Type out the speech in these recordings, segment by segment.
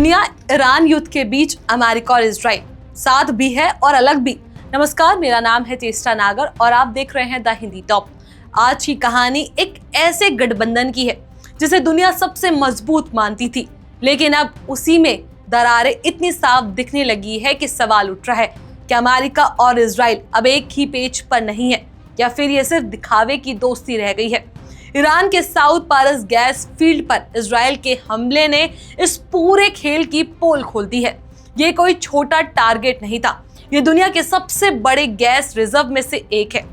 दुनिया ईरान युद्ध के बीच अमेरिका और इजराइल साथ भी है और अलग भी। नमस्कार, मेरा नाम है चेष्टा नागर और आप देख रहे हैं द हिंदी टॉप। आज की कहानी एक ऐसे गठबंधन की है जिसे दुनिया सबसे मजबूत मानती थी, लेकिन अब उसी में दरारें इतनी साफ दिखने लगी है कि सवाल उठ रहा है कि अमेरिका और इजराइल अब एक ही पेज पर नहीं है या फिर ये सिर्फ दिखावे की दोस्ती रह गई है। ईरान के साउथ पारस गैस फील्ड पर इजराइल के हमले ने इस पूरे खेल की पोल खोल दी है। ये कोई छोटा टारगेट नहीं था, ये दुनिया के सबसे बड़े गैस रिजर्व में से एक है।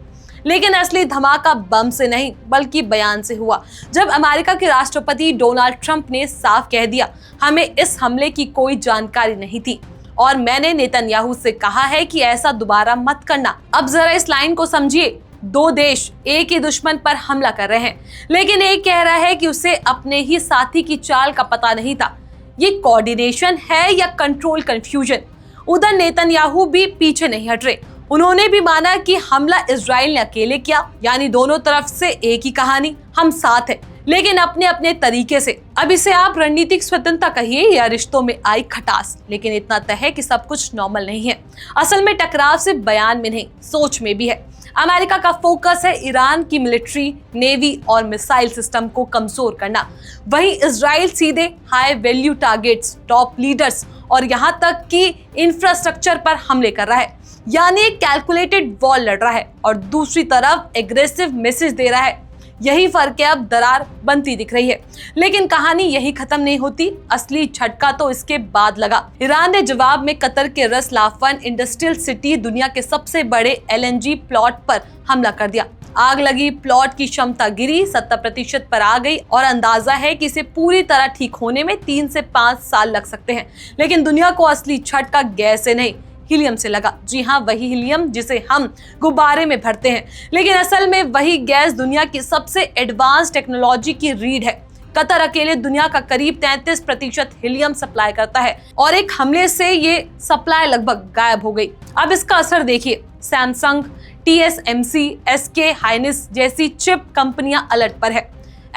लेकिन असली धमाका बम से नहीं बल्कि बयान से हुआ, जब अमेरिका के राष्ट्रपति डोनाल्ड ट्रंप ने साफ कह दिया, हमें इस हमले की कोई जानकारी नहीं थी और मैंने नेतन्याहू से कहा है कि ऐसा दोबारा मत करना। अब जरा इस लाइन को समझिए, दो देश एक ही दुश्मन पर हमला कर रहे हैं, लेकिन एक कह रहा है कि उसे अपने ही साथी की चाल का पता नहीं था। ये कोऑर्डिनेशन है या कंट्रोल कंफ्यूजन? उधर नेतन्याहू भी पीछे नहीं हट रहे, उन्होंने भी माना कि हमला इजराइल ने अकेले किया। यानी दोनों तरफ से एक ही कहानी, हम साथ हैं लेकिन अपने अपने तरीके से। अब इसे आप रणनीतिक स्वतंत्रता कहिए या रिश्तों में आई खटास, लेकिन इतना तय है कि सब कुछ नॉर्मल नहीं है। असल में टकराव सिर्फ बयान में नहीं, सोच में भी है। अमेरिका का फोकस है ईरान की मिलिट्री, नेवी और मिसाइल सिस्टम को कमजोर करना। वहीं इजराइल सीधे high value targets, top leaders और यहाँ तक कि इंफ्रास्ट्रक्चर पर हमले कर रहा है। यानी एक कैलकुलेटेड वॉर लड़ रहा है और दूसरी तरफ एग्रेसिव मैसेज दे रहा है। यही फर्क है, अब दरार बनती दिख रही है। लेकिन कहानी यही खत्म नहीं होती, असली झटका तो इसके बाद लगा। ईरान ने जवाब में कतर के रस लाफान इंडस्ट्रियल सिटी, दुनिया के सबसे बड़े LNG प्लॉट पर हमला कर दिया। आग लगी, प्लॉट की क्षमता गिरी, 70% पर आ गई और अंदाजा है कि इसे पूरी तरह ठीक होने में 3 से 5 साल लग सकते हैं। लेकिन दुनिया को असली झटका गैस से नहीं, हीलियम से लगा। जी हाँ, वही हीलियम जिसे हम गुब्बारे में भरते हैं, लेकिन असल में वही गैस दुनिया की सबसे एडवांस टेक्नोलॉजी की रीढ़ है। कतर अकेले दुनिया का करीब 33% हीलियम सप्लाई करता है और एक हमले से ये सप्लाई लगभग गायब हो गई। अब इसका असर देखिए, सैमसंग, TSMC, SK हाइनिस जैसी चिप कंपनियां अलर्ट पर है।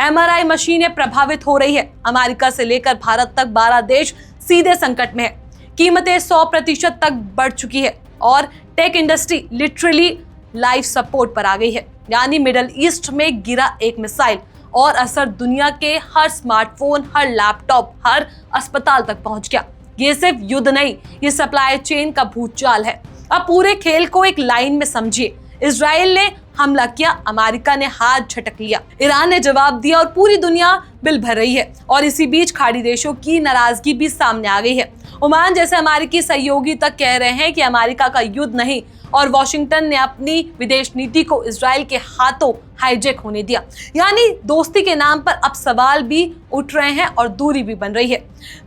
MRI मशीनें प्रभावित हो रही है। अमेरिका से लेकर भारत तक 12 देश सीधे संकट में है। कीमतें 100% तक बढ़ चुकी है और tech industry literally life support पर आ गई है। यानी मिडिल ईस्ट में गिरा एक मिसाइल और असर दुनिया के हर स्मार्टफोन, हर लैपटॉप, हर अस्पताल तक पहुंच गया। ये सिर्फ युद्ध नहीं, ये सप्लाई चेन का भूचाल है। अब पूरे खेल को एक लाइन में समझिए, इजराइल ने हमला किया, अमेरिका ने हाथ झटक लिया, ईरान ने जवाब दिया और पूरी दुनिया बिल भर रही है। और इसी बीच खाड़ी देशों की नाराजगी भी सामने आ गई है। ओमान जैसे अमेरिकी सहयोगी तक कह रहे हैं कि अमेरिका का युद्ध नहीं और वॉशिंगटन ने अपनी विदेश नीति को इजराइल के हाथों हाईजैक होने दिया। यानी दोस्ती के नाम पर अब सवाल भी उठ रहे हैं और दूरी भी बन रही है।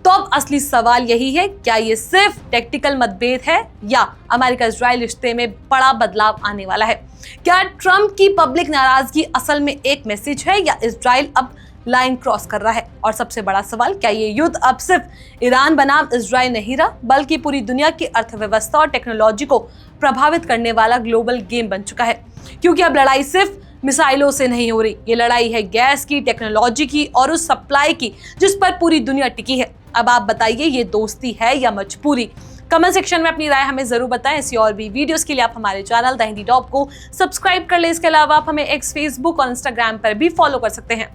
तो अब असली सवाल यही है, क्या ये सिर्फ टैक्टिकल मतभेद है या अमेरिका इजराइल रिश्ते में बड़ा बदलाव आने वाला है? क्या ट्रंप की पब्लिक नाराजगी असल में एक मैसेज है या इजराइल अब लाइन क्रॉस कर रहा है? और सबसे बड़ा सवाल, क्या ये युद्ध अब सिर्फ ईरान बनाम इजराइल नहीं रहा बल्कि पूरी दुनिया की अर्थव्यवस्था और टेक्नोलॉजी को प्रभावित करने वाला ग्लोबल गेम बन चुका है? क्योंकि अब लड़ाई सिर्फ मिसाइलों से नहीं हो रही, ये लड़ाई है गैस की, टेक्नोलॉजी की और उस सप्लाई की जिस पर पूरी दुनिया टिकी है। अब आप बताइए, ये दोस्ती है या मजबूरी? कमेंट सेक्शन में अपनी राय हमें जरूर बताएं। ऐसी और भी वीडियोस के लिए आप हमारे चैनल द हिंदी टॉप को सब्सक्राइब कर ले। इसके अलावा आप हमें X, Facebook और Instagram पर भी फॉलो कर सकते हैं।